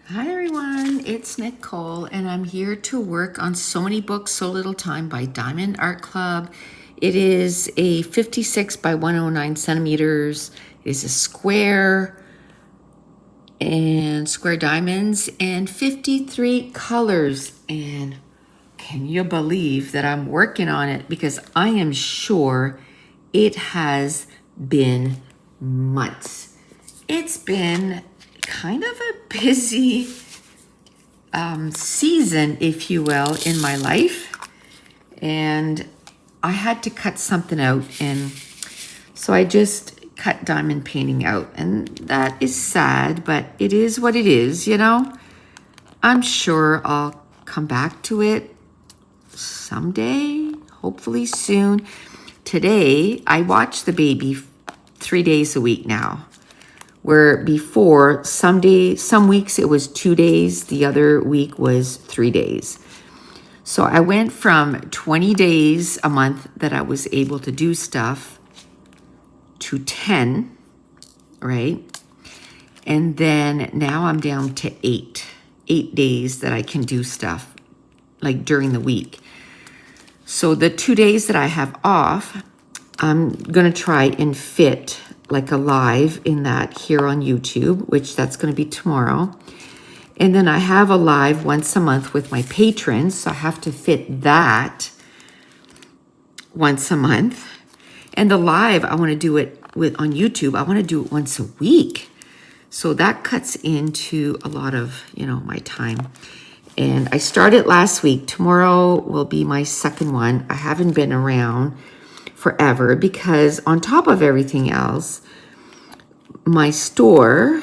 Hi everyone, it's Nicole and I'm here to work on So Many Books, So Little Time by Diamond Art Club. It is a 56 by 109 centimeters. It is a square and square diamonds and 53 colors. And can you believe that I'm working on it? Because I am sure it has been months. It's been kind of a busy season, if you will, in my life. And I had to cut something out. And so I just cut diamond painting out. And that is sad, but it is what it is, you know? I'm sure I'll come back to it someday, hopefully soon. Today, I watch the baby 3 days a week now. Where before, some weeks it was 2 days, the other week was 3 days. So I went from 20 days a month that I was able to do stuff to 10, right? And then now I'm down to 8 days that I can do stuff, like during the week. So the 2 days that I have off, I'm gonna try and fit like a live in that here on YouTube, which that's gonna be tomorrow. And then I have a live once a month with my patrons, so I have to fit that once a month. And the live, I wanna do it on YouTube, I wanna do it once a week. So that cuts into a lot of, my time. And I started last week. Tomorrow will be my second one. I haven't been around forever because on top of everything else, my store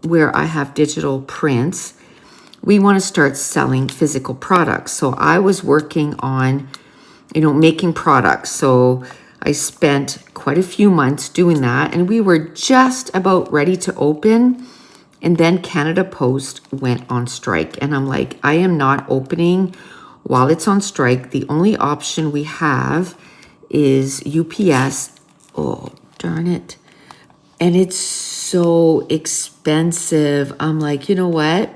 where I have digital prints, we want to start selling physical products. So I was working on, making products. So I spent quite a few months doing that and we were just about ready to open. And then Canada Post went on strike. And I'm like, I am not opening while it's on strike. The only option we have is UPS. Oh, darn it. And it's so expensive. I'm like, you know what?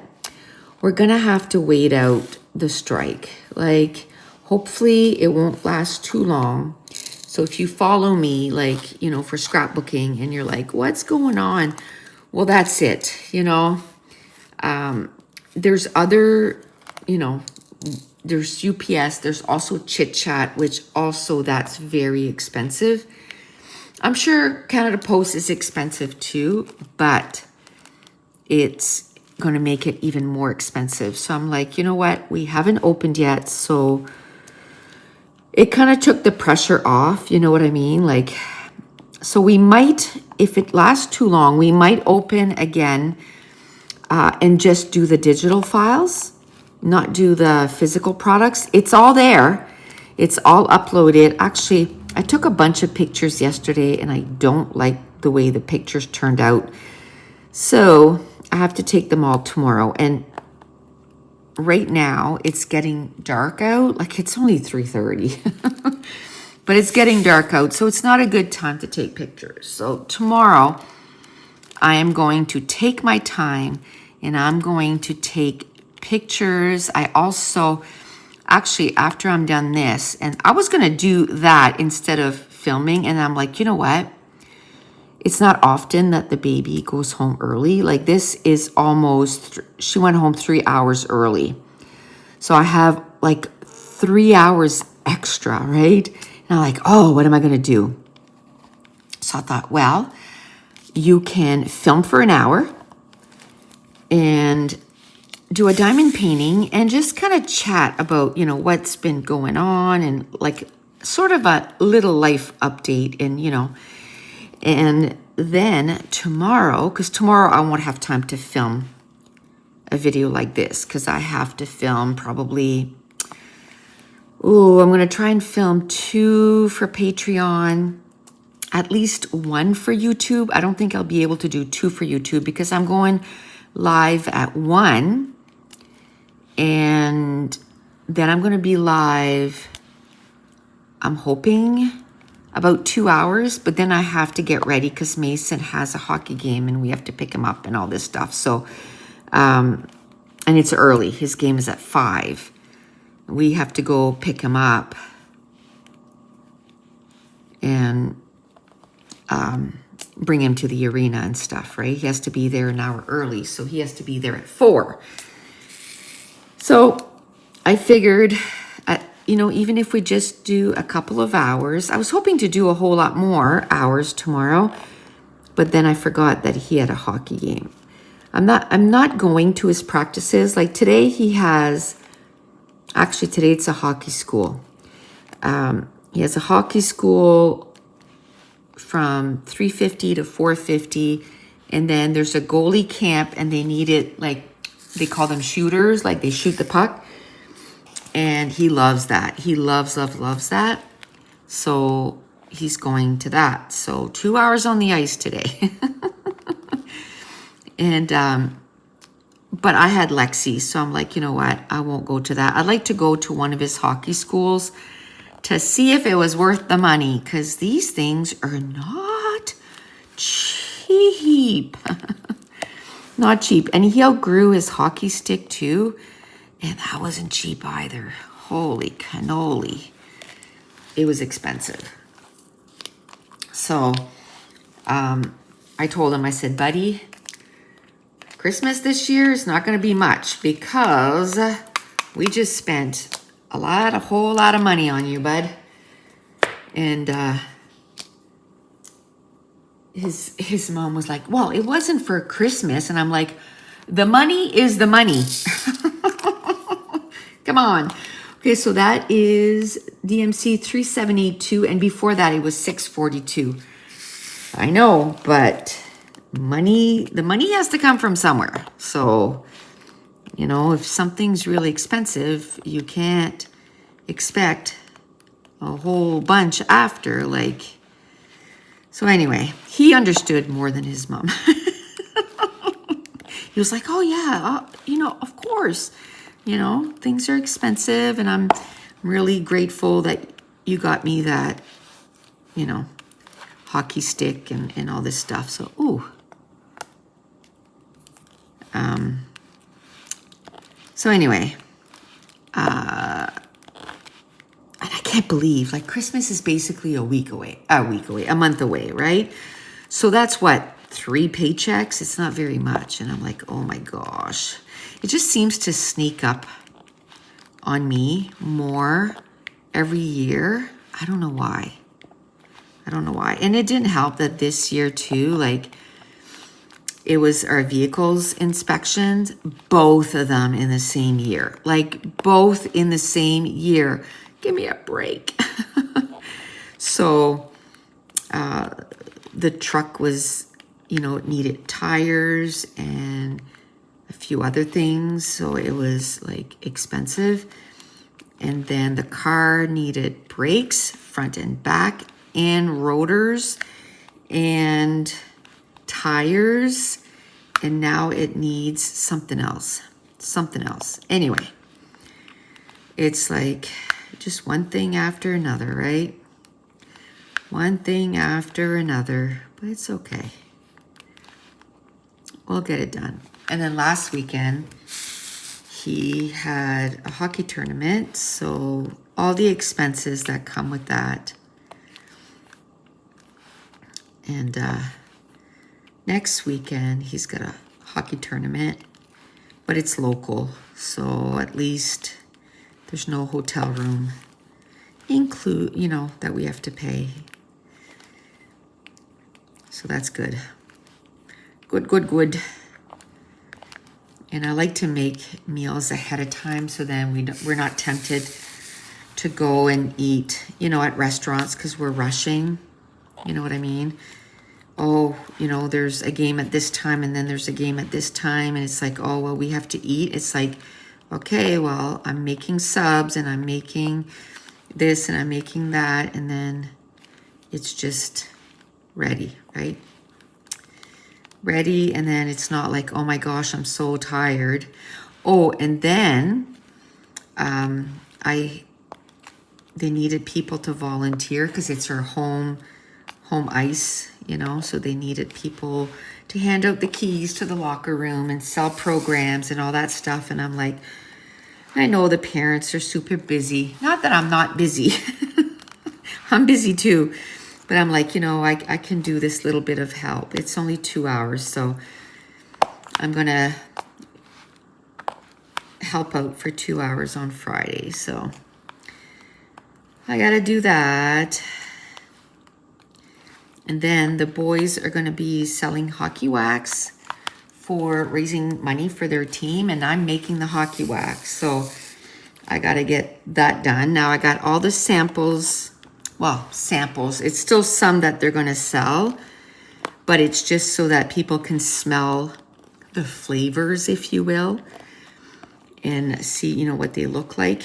We're going to have to wait out the strike. Like, hopefully it won't last too long. So if you follow me, like, for scrapbooking and you're like, what's going on? Well, that's it, There's other, there's UPS, there's also Chit Chat, which also that's very expensive. I'm sure Canada Post is expensive too, but it's going to make it even more expensive. So I'm like, you know what? We haven't opened yet. So it kind of took the pressure off. You know what I mean? Like, so we might, if it lasts too long, we might open again and just do the digital files, not do the physical products. It's all there. It's all uploaded. Actually, I took a bunch of pictures yesterday and I don't like the way the pictures turned out. So I have to take them all tomorrow. And right now it's getting dark out. Like it's only 3:30, but it's getting dark out. So it's not a good time to take pictures. So tomorrow I am going to take my time and I'm going to take pictures. I also, actually, after I'm done this, and I was going to do that instead of filming. And I'm like, you know what? It's not often that the baby goes home early. Like this is almost, she went home 3 hours early. So I have like 3 hours extra, right? And I'm like, oh, what am I going to do? So I thought, well, you can film for an hour and do a diamond painting and just kind of chat about, what's been going on and like sort of a little life update and, and then tomorrow, because tomorrow I won't have time to film a video like this because I have to film probably, I'm going to try and film 2 for Patreon, at least 1 for YouTube. I don't think I'll be able to do 2 for YouTube because I'm going live at 1 and then I'm going to be live, I'm hoping about 2 hours, but then I have to get ready because Mason has a hockey game and we have to pick him up and all this stuff. So and it's early. His game is at 5. We have to go pick him up and bring him to the arena and stuff, right? He has to be there an hour early, so he has to be there at 4. So I figured, even if we just do a couple of hours, I was hoping to do a whole lot more hours tomorrow, but then I forgot that he had a hockey game. I'm not going to his practices. Like today today it's a hockey school. He has a hockey school from 3:50 to 4:50, and then there's a goalie camp, and they need it, like they call them shooters, like they shoot the puck, and he loves that. He loves that. So he's going to that. So 2 hours on the ice today. And but I had Lexi, so I'm like, you know what? I won't go to that. I'd like to go to one of his hockey schools to see if it was worth the money, because these things are not cheap. Not cheap. And he outgrew his hockey stick too, and that wasn't cheap either. Holy cannoli. It was expensive. So I told him, I said, buddy, Christmas this year is not going to be much because we just spent a whole lot of money on you, bud. And his mom was like, well, it wasn't for Christmas. And I'm like, the money is the money. Come on. Okay, so that is DMC 3782, and before that it was 642. I know, but the money has to come from somewhere. So, if something's really expensive, you can't expect a whole bunch after, like. So anyway, he understood more than his mom. He was like, oh yeah, of course, things are expensive, and I'm really grateful that you got me that, hockey stick and all this stuff. So, so anyway, and I can't believe, like, Christmas is basically a month away, right? So that's what, 3 paychecks? It's not very much. And I'm like, oh my gosh. It just seems to sneak up on me more every year. I don't know why. And it didn't help that this year too, like, it was our vehicles inspections, both of them in the same year. Like, both in the same year. Give me a break. So the truck was, it needed tires and a few other things. So it was like expensive. And then the car needed brakes, front and back, and rotors and tires. And now it needs something else. Anyway, it's like just one thing after another, right? One thing after another, but it's okay. We'll get it done. And then last weekend, he had a hockey tournament, so all the expenses that come with that. And next weekend, he's got a hockey tournament, but it's local, so at least there's no hotel room that we have to pay. So that's good. Good. And I like to make meals ahead of time, so then we're not tempted to go and eat, at restaurants, because we're rushing. You know what I mean? Oh, there's a game at this time, and then there's a game at this time, and it's like, oh, well, we have to eat. It's like, okay, well, I'm making subs, and I'm making this, and I'm making that, and then it's just ready, right? Ready, and then it's not like, oh my gosh, I'm so tired. Oh, and then they needed people to volunteer because it's our home ice, you know, so they needed people to hand out the keys to the locker room and sell programs and all that stuff. And I'm like, I know the parents are super busy. Not that I'm not busy. I'm busy too. But I'm like, you know, I can do this little bit of help. It's only 2 hours, so I'm going to help out for 2 hours on Friday. So I got to do that. And then the boys are going to be selling hockey wax for raising money for their team. And I'm making the hockey wax. So I got to get that done. Now I got all the samples. Well, samples. It's still some that they're going to sell. But it's just so that people can smell the flavors, if you will. And see, you know, what they look like.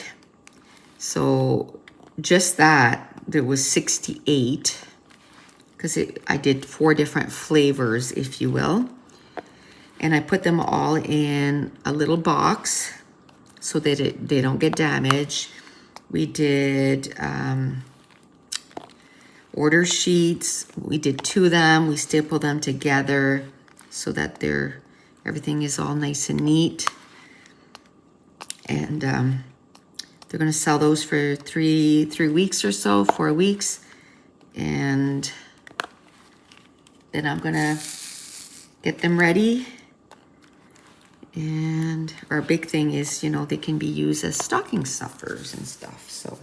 So just that, there was 68. Because I did 4 different flavors, if you will. And I put them all in a little box so that they don't get damaged. We did order sheets. We did 2 of them. We stapled them together so that everything is all nice and neat. And they're going to sell those for 3 weeks or so, 4 weeks. And then I'm going to get them ready. And our big thing is, you know, they can be used as stocking stuffers and stuff. So,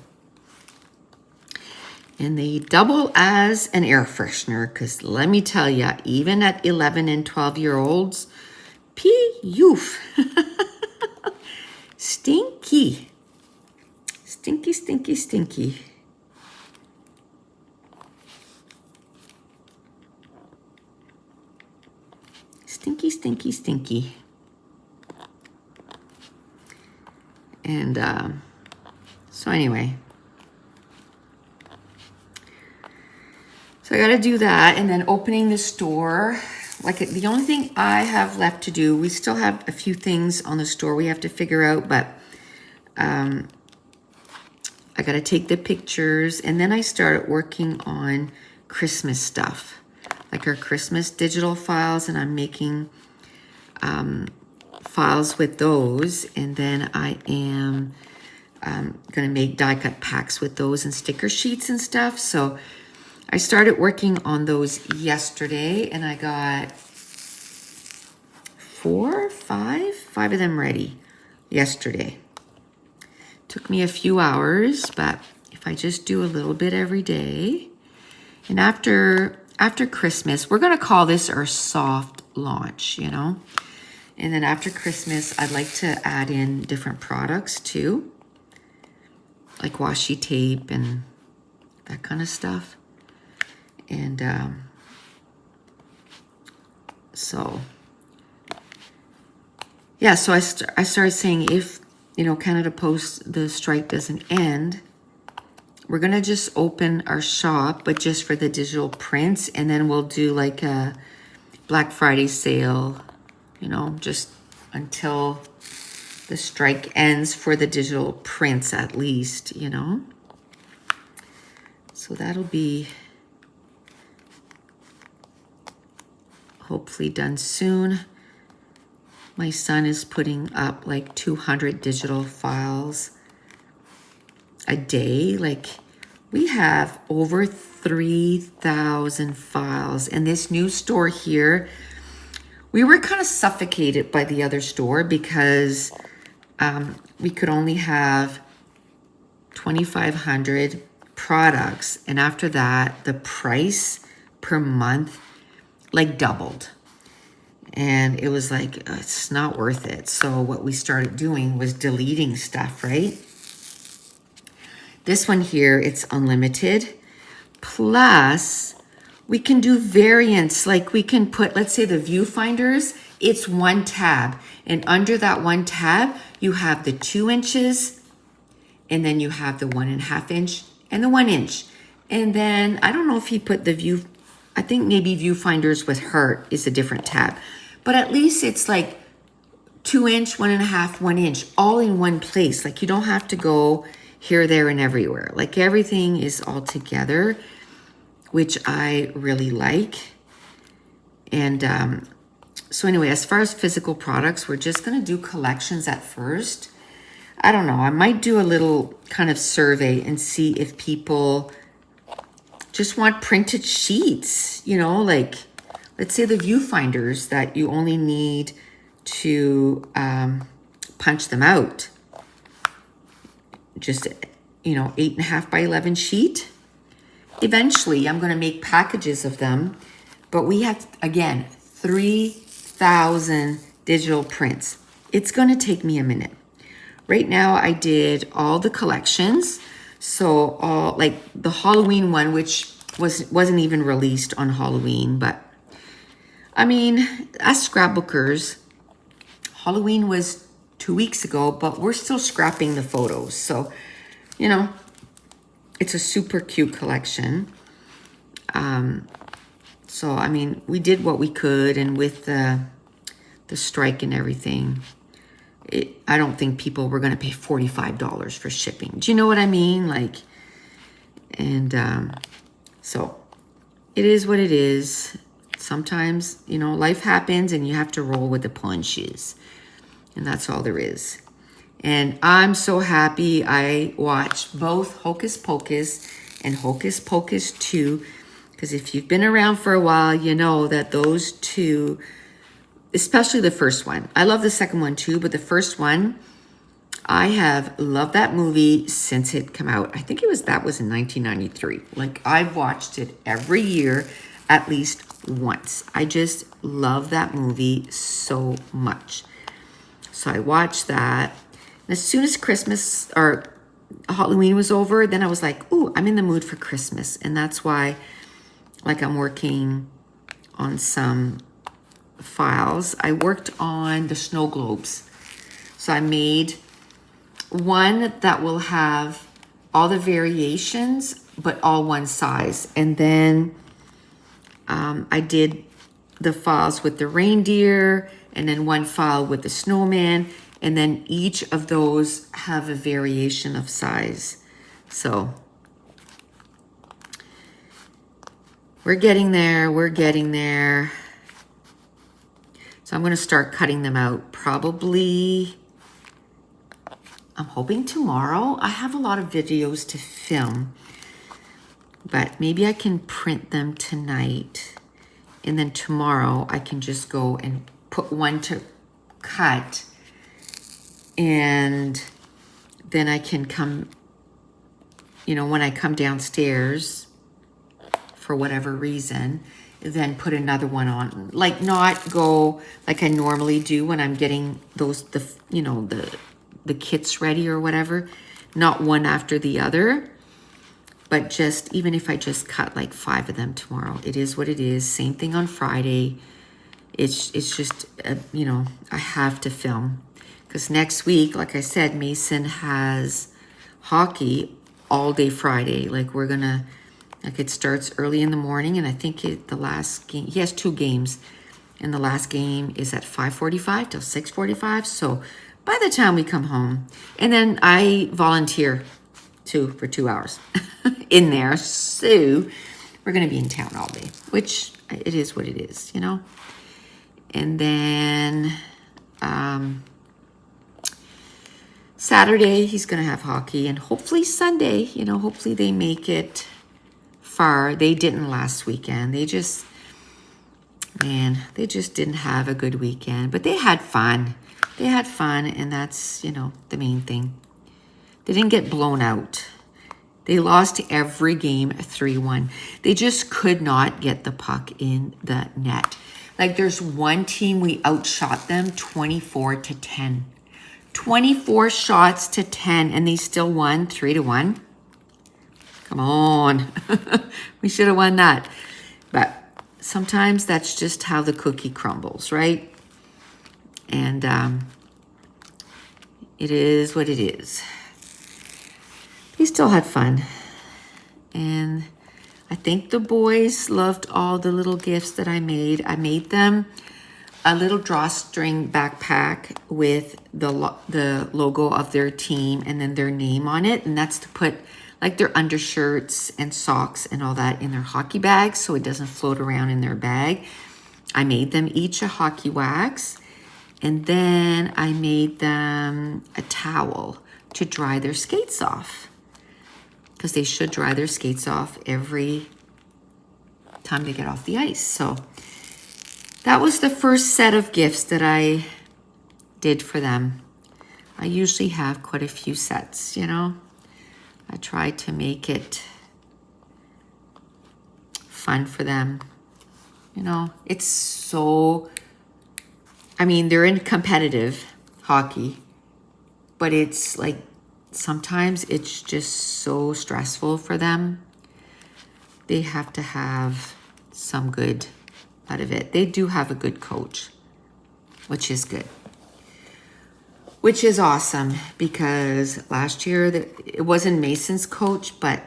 and they double as an air freshener. Because let me tell you, even at 11 and 12-year-olds, pee-oof. Stinky. Stinky, stinky, stinky. Stinky, stinky, stinky. And so anyway. So I got to do that. And then opening the store. Like the only thing I have left to do, we still have a few things on the store we have to figure out. But I got to take the pictures. And then I started working on Christmas stuff. Like our Christmas digital files, and I'm making files with those. And then I am going to make die cut packs with those and sticker sheets and stuff. So I started working on those yesterday, and I got 5 of them ready yesterday. Took me a few hours, but if I just do a little bit every day, and after Christmas, we're going to call this our soft launch, you know. And then after Christmas, I'd like to add in different products too, like washi tape and that kind of stuff. And so, yeah, so I started saying, if, you know, Canada Post, the strike doesn't end, we're going to just open our shop, but just for the digital prints. And then we'll do like a Black Friday sale, you know, just until the strike ends for the digital prints at least, you know. So that'll be hopefully done soon. My son is putting up like 200 digital files a day. Like, we have over 3,000 files. And this new store here, we were kind of suffocated by the other store because we could only have 2,500 products. And after that, the price per month like doubled. And it was like, it's not worth it. So what we started doing was deleting stuff, right? This one here, it's unlimited. Plus, we can do variants. Like we can put, let's say the viewfinders, it's one tab. And under that one tab, you have the 2 inches, and then you have the 1.5 inch and the 1 inch. And then, I don't know if he put the view, I think maybe viewfinders with heart is a different tab. But at least it's like 2 inch, 1.5, 1 inch, all in one place. Like you don't have to go here, there, and everywhere. Like everything is all together, which I really like. And so anyway, as far as physical products, we're just going to do collections at first. I don't know. I might do a little kind of survey and see if people just want printed sheets, you know, like let's say the viewfinders that you only need to punch them out. Just, you know, 8.5 by 11 sheet. Eventually, I'm going to make packages of them, but we have, again, 3,000 digital prints. It's going to take me a minute. Right now, I did all the collections. So all like the Halloween one, which wasn't even released on Halloween, but I mean, as scrapbookers, Halloween was 2 weeks ago, but we're still scrapping the photos. So, you know, it's a super cute collection. So, I mean, we did what we could, and with the strike and everything, I don't think people were going to pay $45 for shipping. Do you know what I mean? Like, and so it is what it is. Sometimes, you know, life happens and you have to roll with the punches. And that's all there is. And I'm so happy I watched both Hocus Pocus and Hocus Pocus 2. Because if you've been around for a while, you know that those two, especially the first one. I love the second one too, but the first one, I have loved that movie since it came out. I think that was in 1993. Like, I've watched it every year at least once. I just love that movie so much. So I watched that. And as soon as Christmas or Halloween was over, then I was like, ooh, I'm in the mood for Christmas. And that's why, like, I'm working on some files. I worked on the snow globes. So I made one that will have all the variations, but all one size. And then I did the files with the reindeer, and then one file with the snowman, and then each of those have a variation of size. So we're getting there, we're getting there. So I'm going to start cutting them out probably, I'm hoping tomorrow. I have a lot of videos to film, but maybe I can print them tonight. And then tomorrow I can just go and put one to cut. And then I can come, you know, when I come downstairs for whatever reason, then put another one on. Like, not go like I normally do when I'm getting those, the kits ready or whatever. Not one after the other. But just, even if I just cut like 5 of them tomorrow, it is what it is. Same thing on Friday. It's just, you know, I have to film. Because next week, like I said, Mason has hockey all day Friday. Like, we're going to, like, it starts early in the morning. And I think the last game, he has 2 games. And the last game is at 5:45 till 6:45. So by the time we come home, and then I volunteer too for 2 hours in there. So we're going to be in town all day, which it is what it is, you know. And then Saturday he's going to have hockey, and hopefully Sunday, you know, hopefully they make it far. They didn't last weekend. They just didn't have a good weekend, but they had fun. They had fun, and that's, you know, the main thing. They didn't get blown out. They lost every game 3-1. They just could not get the puck in the net. Like, there's one team we outshot them 24-10. 24 shots to 10, and they still won 3-1. Come on. We should have won that. But sometimes that's just how the cookie crumbles, right? And it is what it is. We still had fun. And I think the boys loved all the little gifts that I made. I made them a little drawstring backpack with the logo of their team and then their name on it. And that's to put like their undershirts and socks and all that in their hockey bags so it doesn't float around in their bag. I made them each a hockey wax, and then I made them a towel to dry their skates off, because they should dry their skates off every time they get off the ice. So that was the first set of gifts that I did for them. I usually have quite a few sets, you know. I try to make it fun for them. You know, it's so, I mean, they're in competitive hockey, but it's like, sometimes it's just so stressful for them. They have to have some good out of it. They do have a good coach, which is good. Which is awesome, because last year, it wasn't Mason's coach, but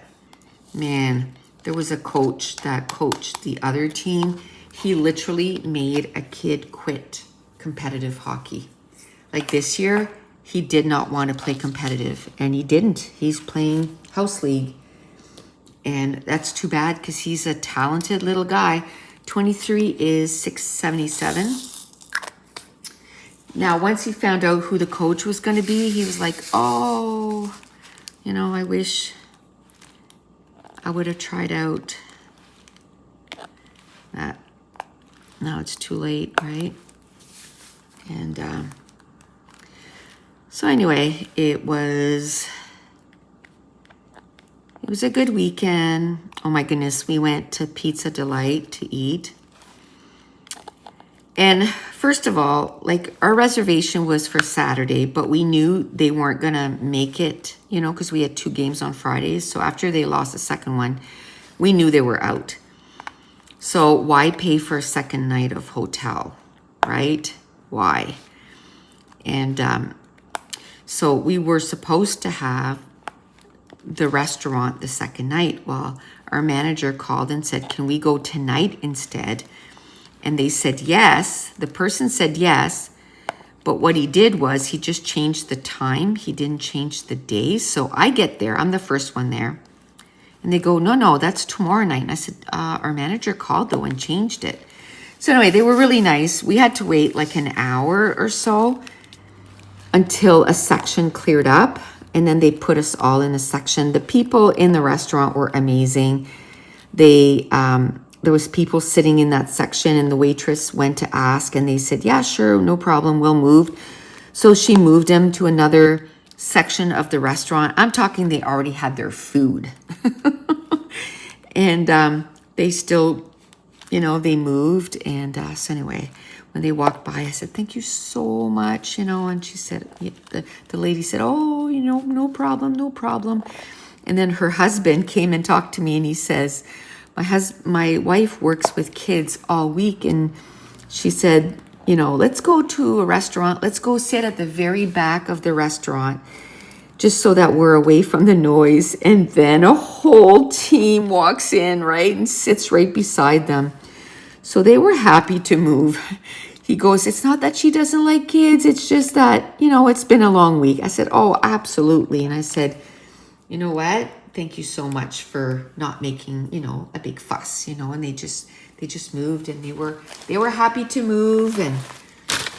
man, there was a coach that coached the other team. He literally made a kid quit competitive hockey. Like this year, he did not want to play competitive, and he didn't. He's playing house league, and that's too bad, because he's a talented little guy. 23 is 677. Now, once he found out who the coach was going to be, he was like, oh, you know, I wish I would have tried out that. Now it's too late, right? And so anyway, it was a good weekend. Oh my goodness, we went to Pizza Delight to eat. And first of all, like, our reservation was for Saturday, but we knew they weren't going to make it, you know, because we had 2 games on Fridays. So after they lost the second one, we knew they were out. So why pay for a second night of hotel, right? Why? And so we were supposed to have the restaurant the second night. Well, our manager called and said, can we go tonight instead? And they said yes. The person said yes. But what he did was he just changed the time. He didn't change the day. So I get there. I'm the first one there. And they go, no, that's tomorrow night. And I said, our manager called though and changed it. So anyway, they were really nice. We had to wait like an hour or so until a section cleared up. And then they put us all in a section. The people in the restaurant were amazing. There was people sitting in that section, and the waitress went to ask, and they said, yeah, sure, no problem, we'll move. So she moved them to another section of the restaurant. I'm talking, they already had their food. And they still, you know, they moved. And so anyway, when they walked by, I said, thank you so much, you know. And she said, the lady said, oh, you know, no problem. And then her husband came and talked to me, and he says, my wife works with kids all week, and she said, you know, let's go to a restaurant. Let's go sit at the very back of the restaurant, just so that we're away from the noise. And then a whole team walks in, right, and sits right beside them. So they were happy to move. He goes, it's not that she doesn't like kids. It's just that, you know, it's been a long week. I said, oh, absolutely. And I said, you know what? Thank you so much for not making, you know, a big fuss, you know. And they just moved, and they were happy to move, and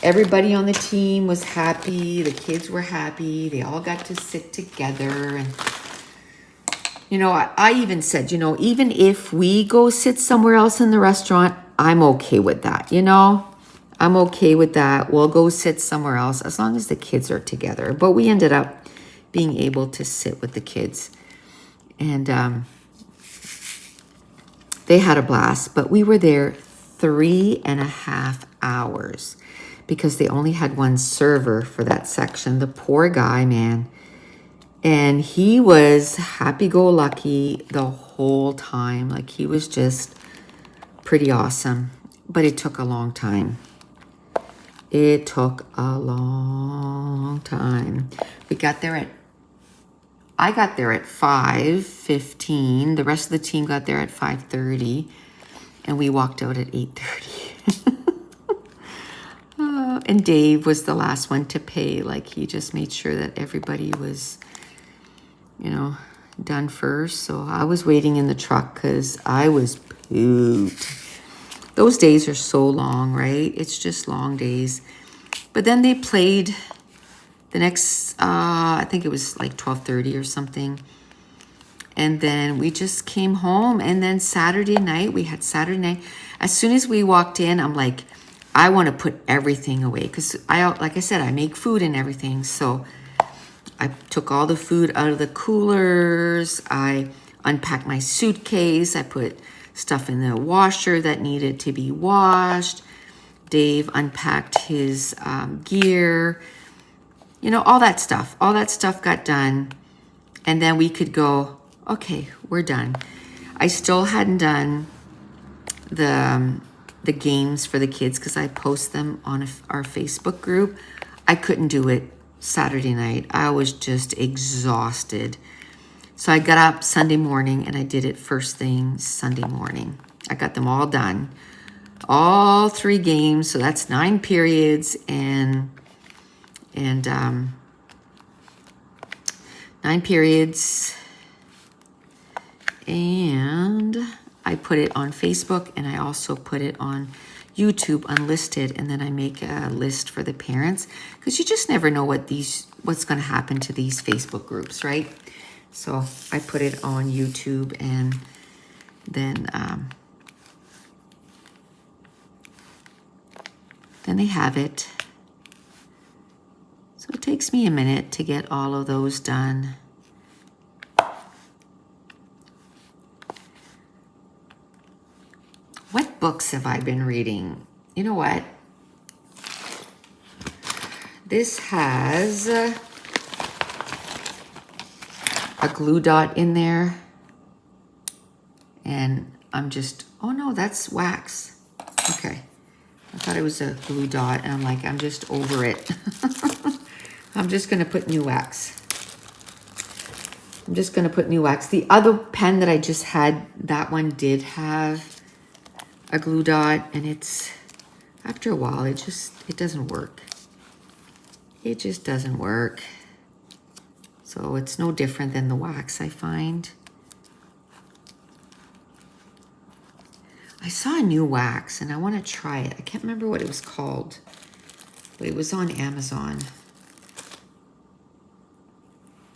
everybody on the team was happy. The kids were happy. They all got to sit together. And, you know, I even said, you know, even if we go sit somewhere else in the restaurant, I'm okay with that, you know. I'm okay with that. We'll go sit somewhere else as long as the kids are together. But we ended up being able to sit with the kids. And they had a blast, but we were there 3.5 hours because they only had one server for that section. The poor guy, man. And he was happy-go-lucky the whole time. Like, he was just pretty awesome. But it took a long time. It took a long time. I got there at 5:15. The rest of the team got there at 5:30. And we walked out at 8:30. And Dave was the last one to pay. Like, he just made sure that everybody was, you know, done first. So I was waiting in the truck because I was pooped. Those days are so long, right? It's just long days. But then they played the next, I think it was like 12:30 or something. And then we just came home. And then Saturday night, we had Saturday night. As soon as we walked in, I'm like, I want to put everything away. Because like I said, I make food and everything. So I took all the food out of the coolers. I unpacked my suitcase. I put stuff in the washer that needed to be washed. Dave unpacked his gear. You know, all that stuff. All that stuff got done. And then we could go, okay, we're done. I still hadn't done the games for the kids because I post them on our Facebook group. I couldn't do it Saturday night. I was just exhausted. So I got up Sunday morning and I did it first thing Sunday morning. I got them all done. All 3 games. So that's 9 periods and 9 periods. And I put it on Facebook and I also put it on YouTube unlisted, and then I make a list for the parents because you just never know what's going to happen to these Facebook groups, right? So I put it on YouTube, and then they have it. So it takes me a minute to get all of those done. What books have I been reading? You know what? This has a glue dot in there. And I'm just, oh no, that's wax. Okay. I thought it was a glue dot, and I'm like, I'm just over it. I'm just going to put new wax. I'm just going to put new wax. The other pen that I just had, that one did have a glue dot, and it's, after a while, it doesn't work. It just doesn't work. So it's no different than the wax, I find. I saw a new wax and I want to try it. I can't remember what it was called, but it was on Amazon.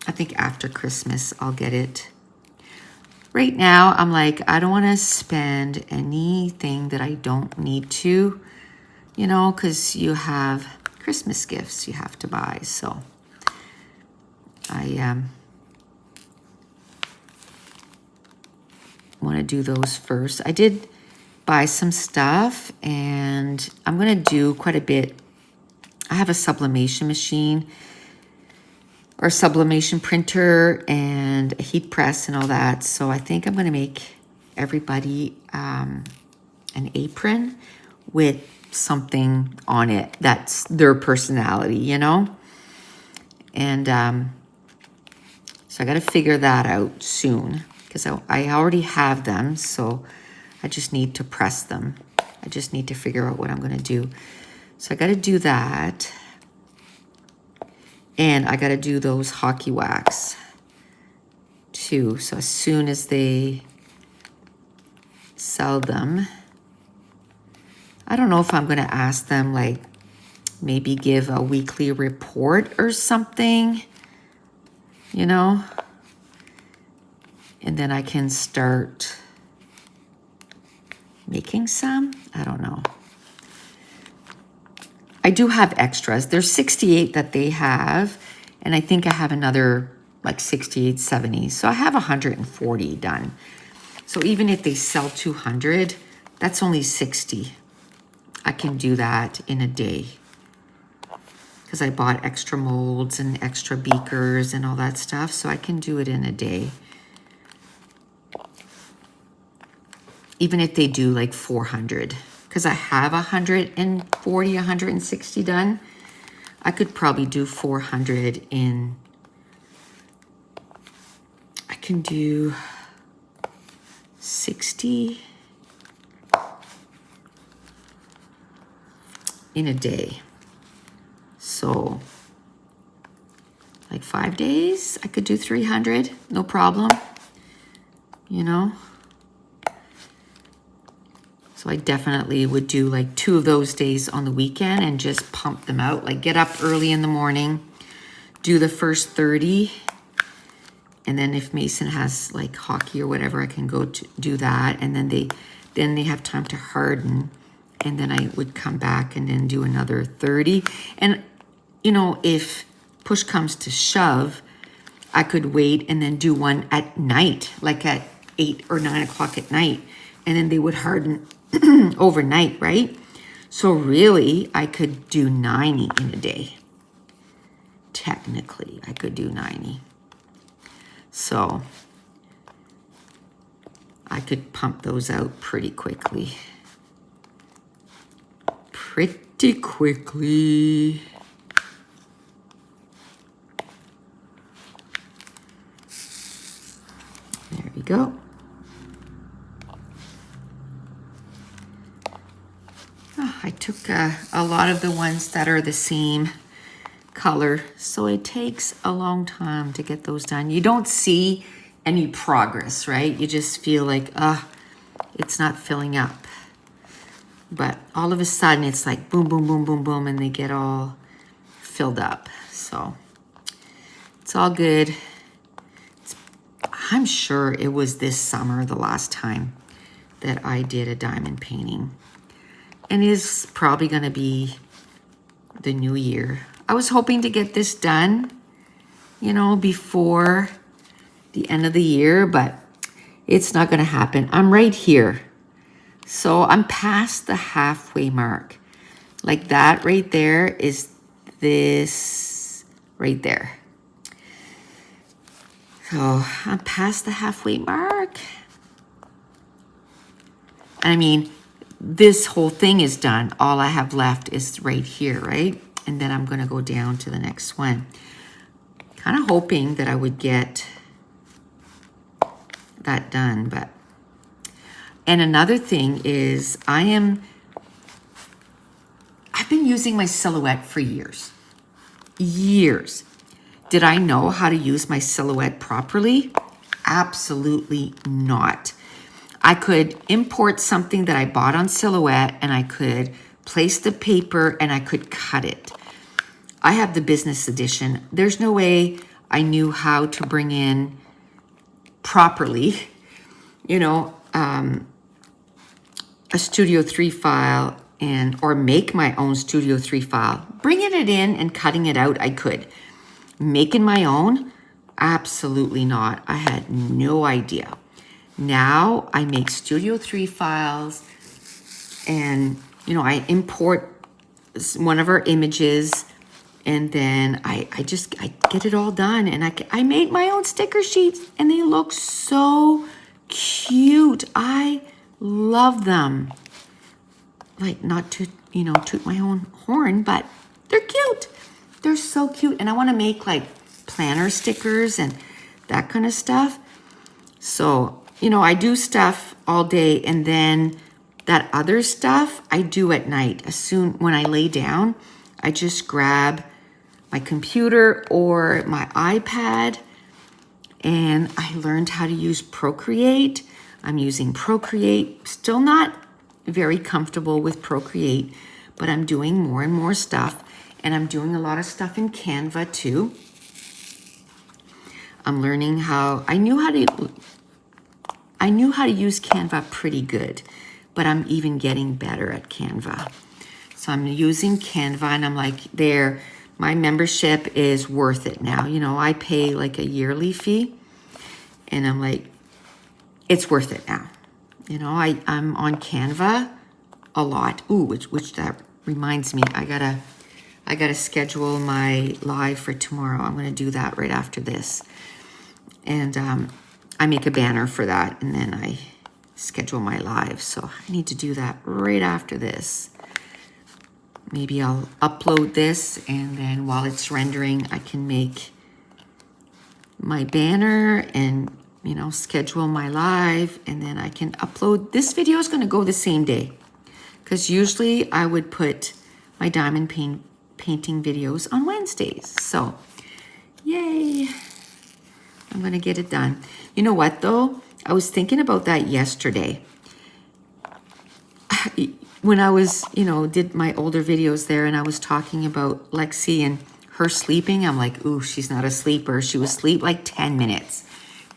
I think after Christmas I'll get it. Right now I'm like, I don't want to spend anything that I don't need to, you know, because you have Christmas gifts you have to buy. So I want to do those first. I did buy some stuff, and I'm going to do quite a bit. I have a sublimation machine or sublimation printer and a heat press and all that. So I think I'm going to make everybody an apron with something on it that's their personality, you know? And so I got to figure that out soon because I already have them. So I just need to press them. I just need to figure out what I'm going to do. So I got to do that. And I got to do those hockey wax too. So as soon as they sell them, I don't know if I'm going to ask them, like, maybe give a weekly report or something, you know? And then I can start making some. I don't know. I do have extras. There's 68 that they have, and I think I have another like 68, 70. So I have 140 done. So even if they sell 200, that's only 60. I can do that in a day because I bought extra molds and extra beakers and all that stuff. So I can do it in a day. Even if they do like 400, because I have 140, 160 done, I could probably do 400 in, I can do 60 in a day. So like 5 days. I could do 300, no problem, you know. So I definitely would do like 2 of those days on the weekend and just pump them out. Like get up early in the morning, do the first 30. And then if Mason has like hockey or whatever, I can go to do that. And then they have time to harden. And then I would come back and then do another 30. And, you know, if push comes to shove, I could wait and then do one at night, like at 8 or 9 o'clock at night. And then they would harden overnight, right? So really, I could do 90 in a day. Technically, I could do 90. So I could pump those out pretty quickly. Pretty quickly. There we go. Oh, I took a lot of the ones that are the same color, so it takes a long time to get those done. You don't see any progress, right? You just feel like, it's not filling up. But all of a sudden, it's like boom, boom, boom, boom, boom, and they get all filled up. So it's all good. I'm sure it was this summer, the last time that I did a diamond painting. And it is probably going to be the new year. I was hoping to get this done, you know, before the end of the year, but it's not going to happen. I'm right here. So I'm past the halfway mark. Like that right there is this right there. So I'm past the halfway mark. I mean, this whole thing is done. All I have left is right here, right? And then I'm going to go down to the next one. Kind of hoping that I would get that done, but. And another thing is I've been using my silhouette for years. Years. Did I know how to use my silhouette properly? Absolutely not. I could import something that I bought on Silhouette and I could place the paper and I could cut it. I have the business edition. There's no way I knew how to bring in properly, you know, a Studio 3 file or make my own Studio 3 file. Bringing it in and cutting it out, I could. Making my own? Absolutely not. I had no idea. Now I make Studio 3 files and, you know, I import one of our images and then I get it all done. And I made my own sticker sheets and they look so cute. I love them. Like, not to, you know, toot my own horn, but they're cute. They're so cute. And I want to make like planner stickers and that kind of stuff. So, you know, I do stuff all day and then that other stuff I do at night. When I lay down, I just grab my computer or my iPad and I learned how to use Procreate. I'm using Procreate, still not very comfortable with Procreate, but I'm doing more and more stuff and I'm doing a lot of stuff in Canva too. I'm learning I knew how to use Canva pretty good, but I'm even getting better at Canva. So I'm using Canva and I'm like, my membership is worth it now. You know, I pay like a yearly fee and I'm like, it's worth it now. You know, I'm on Canva a lot. Ooh, which that reminds me, I gotta schedule my live for tomorrow. I'm gonna do that right after this. And I make a banner for that and then I schedule my live. So I need to do that right after this. Maybe I'll upload this and then while it's rendering, I can make my banner and, you know, schedule my live and then I can upload. This video is going to go the same day because usually I would put my diamond painting videos on Wednesdays. So Yay. I'm going to get it done. You know what, though? I was thinking about that yesterday. When I was, did my older videos there and I was talking about Lexi and her sleeping, I'm like, ooh, she's not a sleeper. She was asleep like 10 minutes.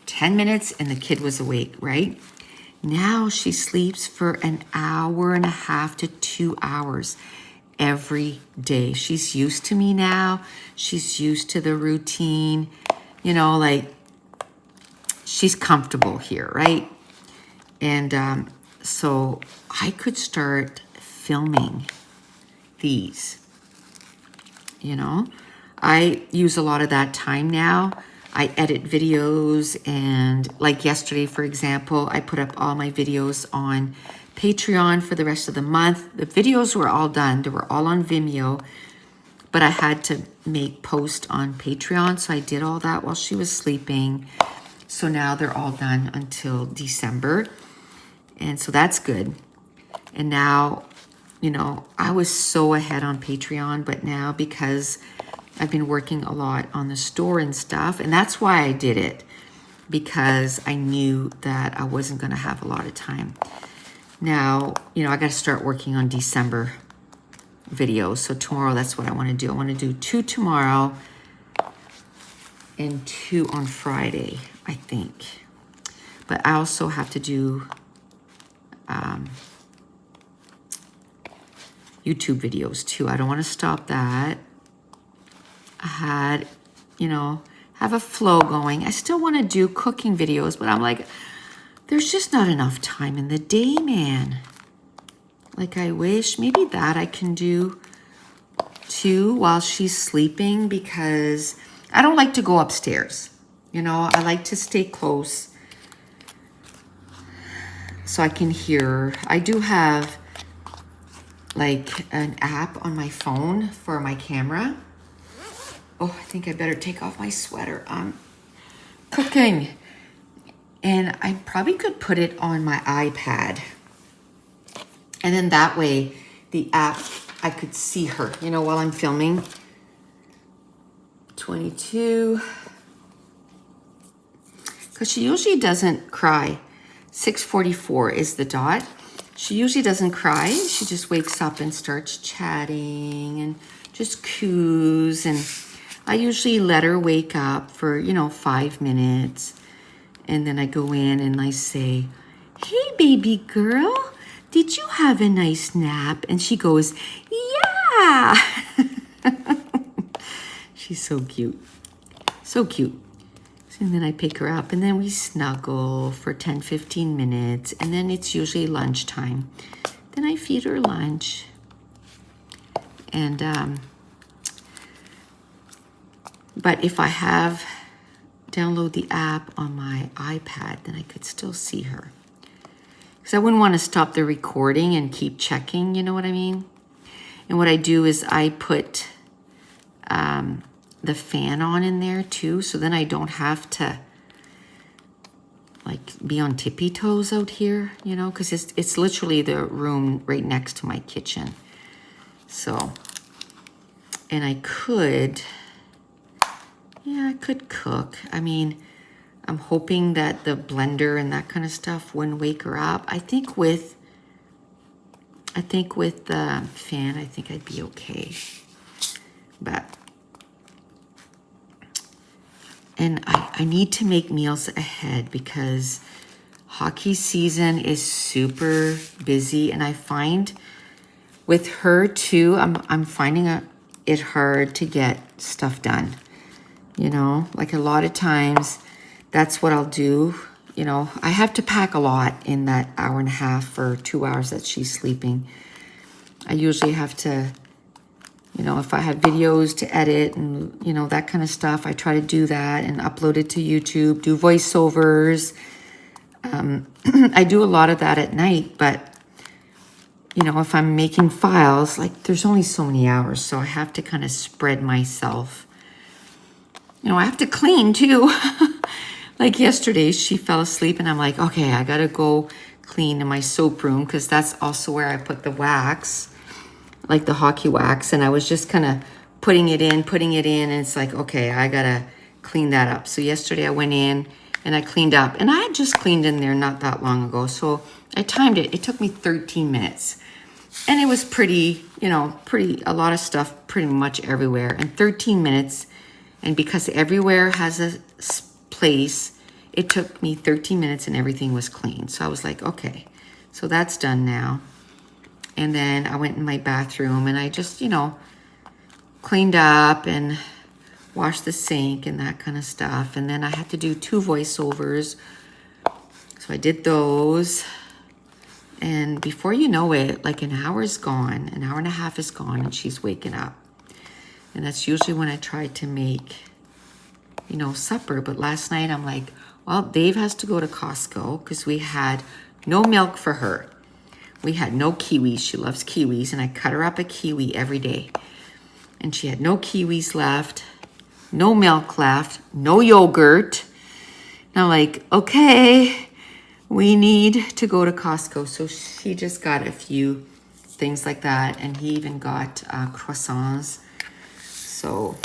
10 minutes and the kid was awake, right? Now she sleeps for an hour and a half to 2 hours every day. She's used to me now. She's used to the routine, like she's comfortable here, right? And so I could start filming these, I use a lot of that time now. I edit videos, and like yesterday, for example, I put up all my videos on Patreon for the rest of the month. The videos were all done. They were all on Vimeo, but I had to make post on Patreon, so I did all that while she was sleeping. So now they're all done until December, and so that's good. And now, I was so ahead on Patreon, but now because I've been working a lot on the store and stuff, and that's why I did it, because I knew that I wasn't going to have a lot of time. Now, I got to start working on December videos. So tomorrow, that's what I want to do. I want to do 2 tomorrow and 2 on Friday, I think. But I also have to do YouTube videos too. I don't want to stop that. I had, have a flow going. I still want to do cooking videos, but I'm like, there's just not enough time in the day, man. Like I wish maybe that I can do too while she's sleeping, because I don't like to go upstairs. I like to stay close so I can hear her. I do have like an app on my phone for my camera. Oh, I think I better take off my sweater. I'm cooking. And I probably could put it on my iPad. And then that way, the app, I could see her, while I'm filming. 22. Because she usually doesn't cry. 6:44 is the dot. She usually doesn't cry. She just wakes up and starts chatting and just coos. And I usually let her wake up for, 5 minutes. And then I go in and I say, hey, baby girl, did you have a nice nap? And she goes, yeah. She's so cute. So cute. And then I pick her up and then we snuggle for 10-15 minutes. And then it's usually lunchtime. Then I feed her lunch. And, but if I have download the app on my iPad, then I could still see her. Because I wouldn't want to stop the recording and keep checking, you know what I mean? And what I do is I put the fan on in there too, so then I don't have to like be on tippy toes out here, because it's literally the room right next to my kitchen. So, and I could cook. I mean, I'm hoping that the blender and that kind of stuff wouldn't wake her up. I think with the fan, I think I'd be okay. But, and I need to make meals ahead because hockey season is super busy, and I find with her too, I'm finding it hard to get stuff done. Like a lot of times, that's what I'll do. I have to pack a lot in that hour and a half or 2 hours that she's sleeping. I usually have to, if I have videos to edit and, that kind of stuff, I try to do that and upload it to YouTube, do voiceovers. I do a lot of that at night, but, if I'm making files, like there's only so many hours, so I have to kind of spread myself. I have to clean too. Like yesterday, she fell asleep and I'm like, okay, I gotta go clean in my soap room because that's also where I put the wax, like the hockey wax. And I was just kind of putting it in, and it's like, okay, I gotta clean that up. So yesterday I went in and I cleaned up, and I had just cleaned in there not that long ago. So I timed it. It took me 13 minutes. And it was pretty, you know, a lot of stuff pretty much everywhere. And 13 minutes, and because everywhere has a place, it took me 13 minutes and everything was clean. So I was like, okay, so that's done now. And then I went in my bathroom and I just, you know, cleaned up and washed the sink and that kind of stuff. And then I had to do 2 voiceovers. So I did those. And before you know it, like an hour is gone, an hour and a half is gone, and she's waking up. And that's usually when I try to make, you know, supper. But last night I'm like, well, Dave has to go to Costco because we had no milk for her. We had no kiwis. She loves kiwis, and I cut her up a kiwi every day. And she had no kiwis left, no milk left, no yogurt. And I'm like, okay, we need to go to Costco. So she just got a few things like that. And he even got croissants. So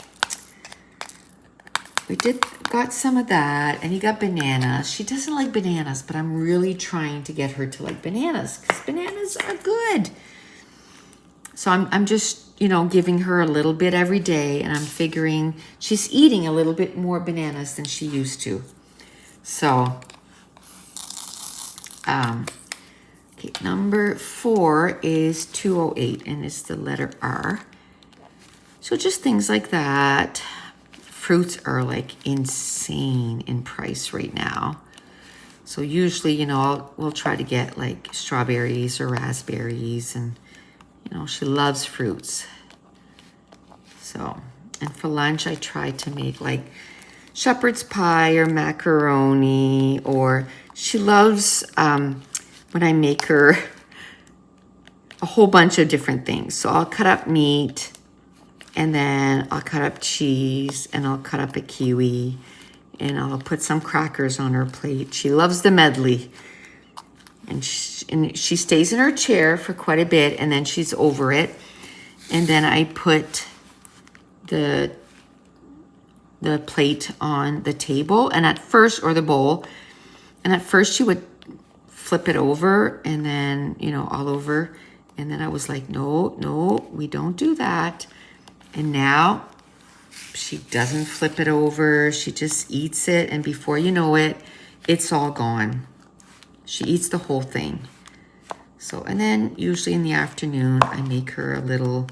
we got some of that, and he got bananas. She doesn't like bananas, but I'm really trying to get her to like bananas because bananas are good. So I'm just, you know, giving her a little bit every day, and I'm figuring she's eating a little bit more bananas than she used to. So, okay, number 4 is 208, and it's the letter R. So just things like that. Fruits are like insane in price right now. So usually, you know, we'll try to get like strawberries or raspberries, and, you know, she loves fruits. So, and for lunch, I try to make like shepherd's pie or macaroni, or she loves when I make her a whole bunch of different things. So I'll cut up meat, and then I'll cut up cheese, and I'll cut up a kiwi, and I'll put some crackers on her plate. She loves the medley. And she stays in her chair for quite a bit, and then she's over it. And then I put the plate on the table, and at first, or the bowl, and at first she would flip it over, and then, you know, all over. And then I was like, no, we don't do that. And now she doesn't flip it over. She just eats it. And before you know it, it's all gone. She eats the whole thing. So, and then usually in the afternoon, I make her a little,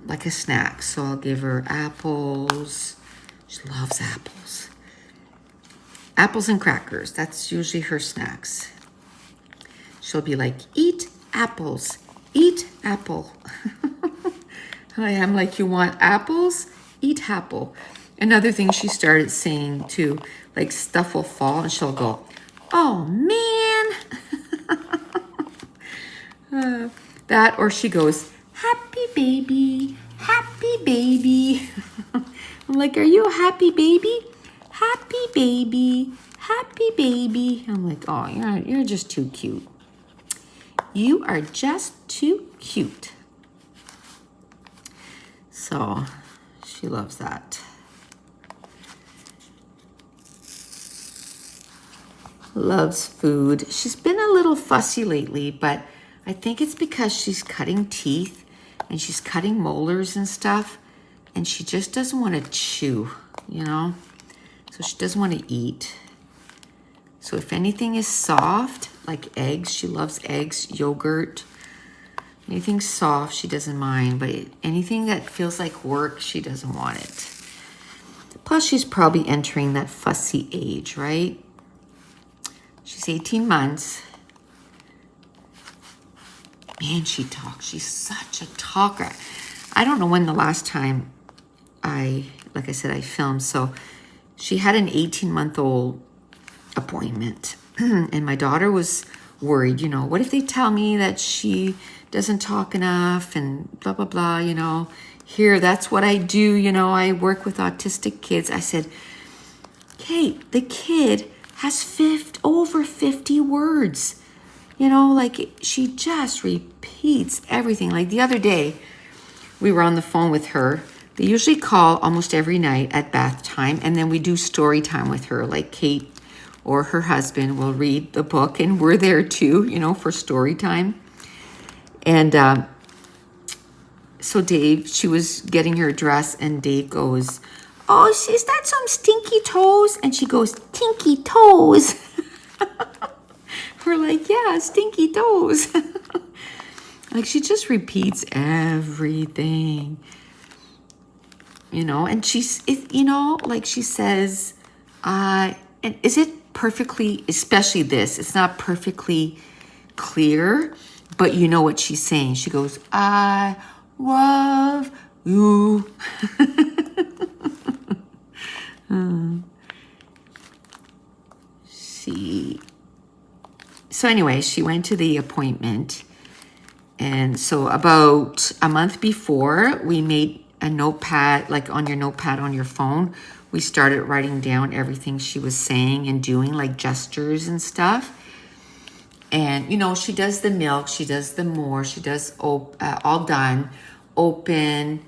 like a snack. So I'll give her apples. She loves apples. Apples and crackers. That's usually her snacks. She'll be like, eat apples. Eat apple. I'm like, you want apples? Eat apple. Another thing she started saying too, like stuff will fall, and she'll go, oh man. That, or she goes, happy baby, happy baby. I'm like, are you a happy baby? Happy baby, happy baby. I'm like, oh, you're just too cute. You are just too cute. So she loves that. Loves food. She's been a little fussy lately, but I think it's because she's cutting teeth and she's cutting molars and stuff, and she just doesn't want to chew, you know? So she doesn't want to eat. So if anything is soft, like eggs, she loves eggs, yogurt, anything soft, she doesn't mind, but anything that feels like work, she doesn't want it. Plus, she's probably entering that fussy age, right? She's 18 months. Man, she talks. She's such a talker. I don't know when the last time like I said, I filmed. So she had an 18-month-old appointment. And my daughter was worried, you know, what if they tell me that she doesn't talk enough and blah, blah, blah, you know. Here, that's what I do, you know, I work with autistic kids. I said, Kate, the kid has over 50 words. You know, like she just repeats everything. Like the other day, we were on the phone with her. They usually call almost every night at bath time, and then we do story time with her. Like Kate or her husband will read the book, and we're there too, you know, for story time. And so Dave, she was getting her dress, and Dave goes, "Oh, is that some stinky toes?" And she goes, "Tinky toes." We're like, "Yeah, stinky toes." Like, she just repeats everything, you know, and you know, like she says, and is it perfectly, especially this, it's not perfectly clear, but you know what she's saying. She goes, "I love you." So anyway, she went to the appointment. And so about a month before, we made a notepad, like on your notepad on your phone, we started writing down everything she was saying and doing, like gestures and stuff. And, you know, she does the milk, she does the more, she does all done, open,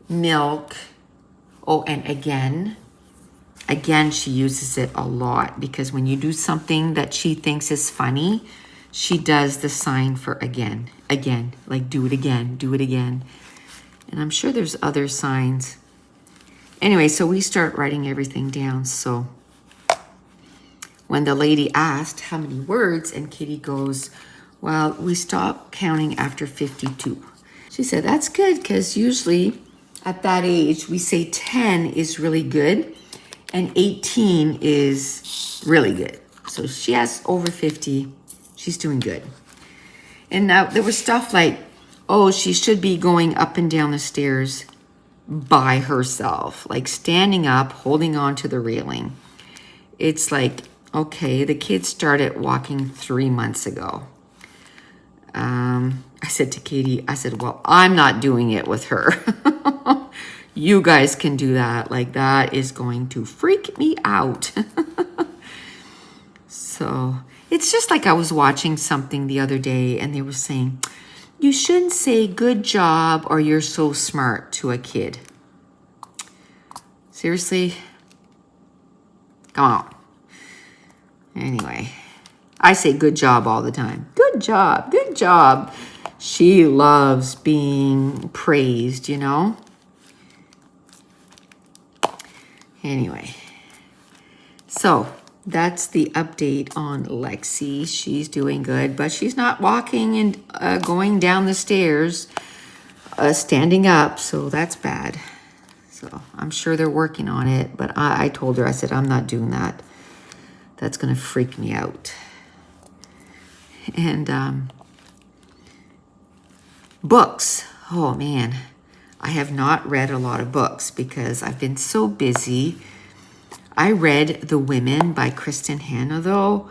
milk. Oh, and again, she uses it a lot, because when you do something that she thinks is funny, she does the sign for again, like do it again, do it again. And I'm sure there's other signs. Anyway, so we start writing everything down. So when the lady asked how many words, and Kitty goes, "Well, we stop counting after 52. She said, "That's good, because usually at that age, we say 10 is really good and 18 is really good." So she has over 50. She's doing good. And now there was stuff like, oh, she should be going up and down the stairs by herself, like standing up, holding on to the railing. It's like, okay, the kids started walking 3 months ago. I said to Katie, I said, "Well, I'm not doing it with her." You guys can do that. Like, that is going to freak me out. So it's just like I was watching something the other day, and they were saying, you shouldn't say "good job" or "you're so smart" to a kid. Seriously? Come on. Anyway, I say "good job" all the time. Good job, good job. She loves being praised, you know? Anyway, so that's the update on Lexi. She's doing good, but she's not walking and going down the stairs, standing up, so that's bad. So I'm sure they're working on it, but I told her, I said, "I'm not doing that. That's going to freak me out." And books. Oh, man. I have not read a lot of books because I've been so busy. I read The Women by Kristen Hanna, though,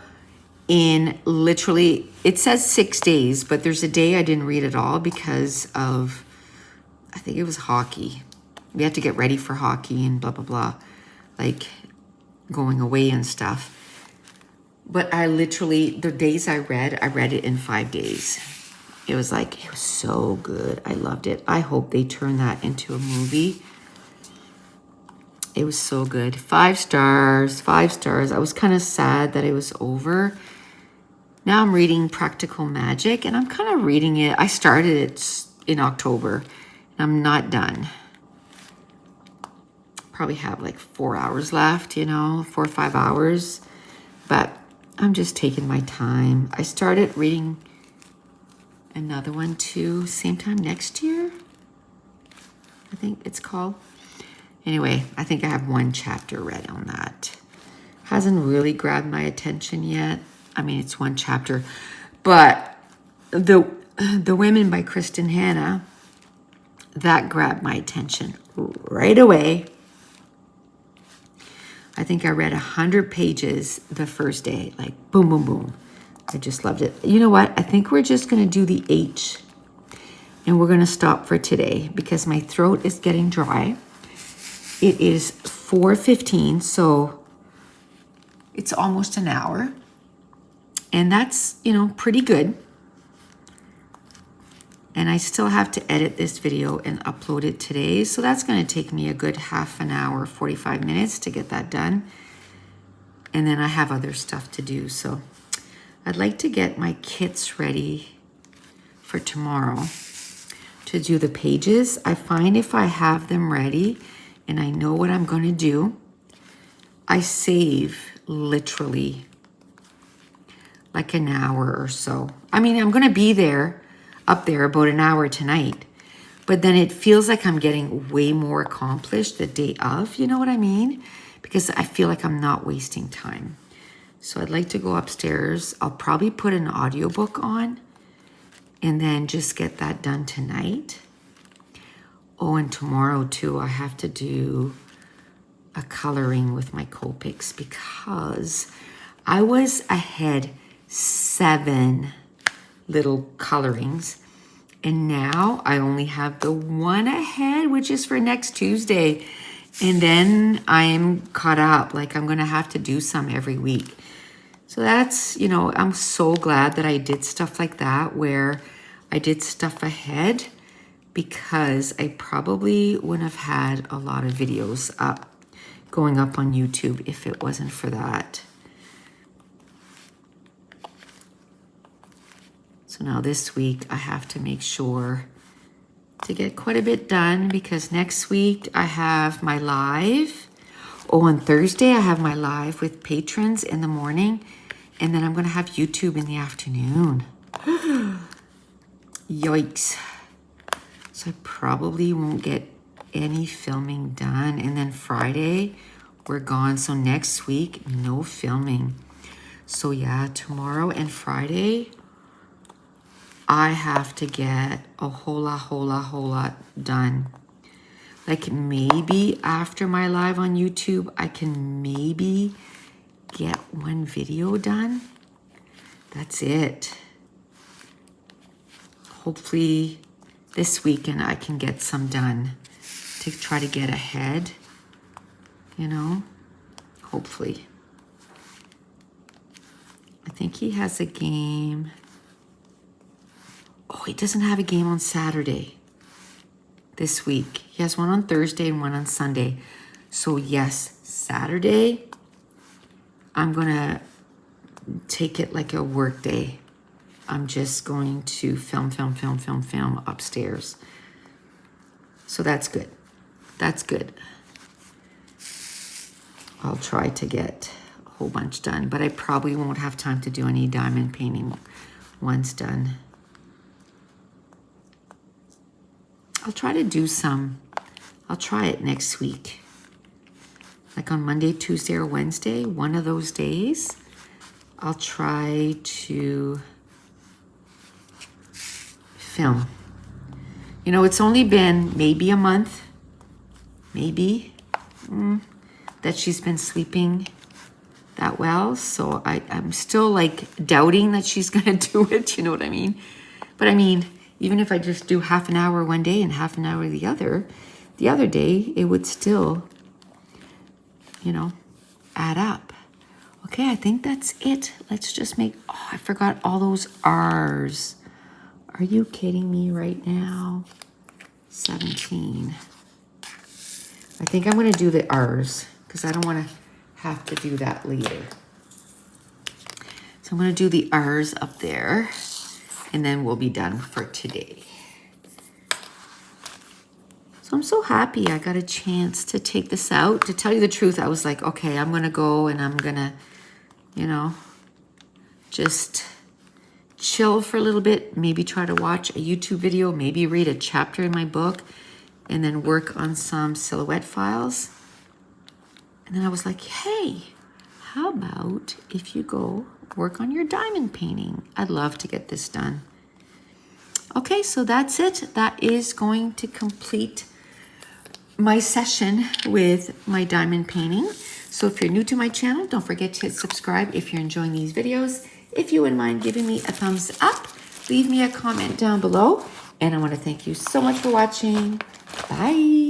in literally, it says 6 days, but there's a day I didn't read at all because of, I think it was hockey. We had to get ready for hockey and blah, blah, blah, like going away and stuff. But I literally, the days I read it in 5 days. It was so good. I loved it. I hope they turn that into a movie. It was so good. 5 stars, 5 stars. I was kind of sad that it was over. Now I'm reading Practical Magic, and I'm kind of reading it. I started it in October, and I'm not done. Probably have like 4 hours left, 4 or 5 hours. But I'm just taking my time. I started reading another one too, same time next year, I think it's called. Anyway, I think I have 1 chapter read on that. Hasn't really grabbed my attention yet. I mean, it's 1 chapter, but the Women by Kristen Hanna, that grabbed my attention right away. I think I read 100 pages the first day, like boom, boom, boom. I just loved it. You know what? I think we're just going to do the H, and we're going to stop for today because my throat is getting dry. It is 4:15, so it's almost an hour. And that's, pretty good. And I still have to edit this video and upload it today. So that's going to take me a good half an hour, 45 minutes to get that done. And then I have other stuff to do. So I'd like to get my kits ready for tomorrow to do the pages. I find if I have them ready and I know what I'm going to do, I save literally like an hour or so. I mean, I'm going to be up there about an hour tonight, but then it feels like I'm getting way more accomplished the day of, you know what I mean? Because I feel like I'm not wasting time. So I'd like to go upstairs. I'll probably put an audiobook on and then just get that done tonight. Oh, and tomorrow too, I have to do a coloring with my Copics because I was ahead 7 little colorings, and now I only have the one ahead, which is for next Tuesday, and then I am caught up. Like, I'm gonna have to do some every week. So that's, you know, I'm so glad that I did stuff like that where I did stuff ahead, because I probably wouldn't have had a lot of videos going up on YouTube if it wasn't for that. So now this week I have to make sure to get quite a bit done, because next week I have my live. Oh, on Thursday I have my live with patrons in the morning, and then I'm going to have YouTube in the afternoon. Yikes. So I probably won't get any filming done. And then Friday we're gone. So next week, no filming. So yeah, tomorrow and Friday, I have to get a whole lot done. Like maybe after my live on YouTube, I can maybe get one video done. That's it. Hopefully this weekend I can get some done to try to get ahead, you know, hopefully. I think he has a game. Oh, he doesn't have a game on Saturday this week. He has one on Thursday and one on Sunday. So yes, Saturday, I'm gonna take it like a work day. I'm just going to film upstairs. So that's good. That's good. I'll try to get a whole bunch done, but I probably won't have time to do any diamond painting once done. I'll try to do some. I'll try it next week. Like on Monday, Tuesday, or Wednesday, one of those days, I'll try to film. You know, it's only been maybe a month, maybe, that she's been sleeping that well. So I'm still like doubting that she's gonna do it, you know what I mean? But I mean, even if I just do half an hour one day and half an hour the other day, it would still, you know, add up. Okay, I think that's it. Let's just make, oh, I forgot all those R's. Are you kidding me right now? 17. I think I'm going to do the R's because I don't want to have to do that later. So I'm going to do the R's up there, and then we'll be done for today. So I'm so happy I got a chance to take this out. To tell you the truth, I was like, okay, I'm going to go and I'm going to, you know, just chill for a little bit, maybe try to watch a YouTube video, maybe read a chapter in my book, and then work on some silhouette files. And then I was like, hey, how about if you go work on your diamond painting? I'd love to get this done. Okay, so that's it. That is going to complete my session with my diamond painting. So if you're new to my channel, don't forget to hit subscribe if you're enjoying these videos. If you wouldn't mind giving me a thumbs up, leave me a comment down below. And I want to thank you so much for watching. Bye.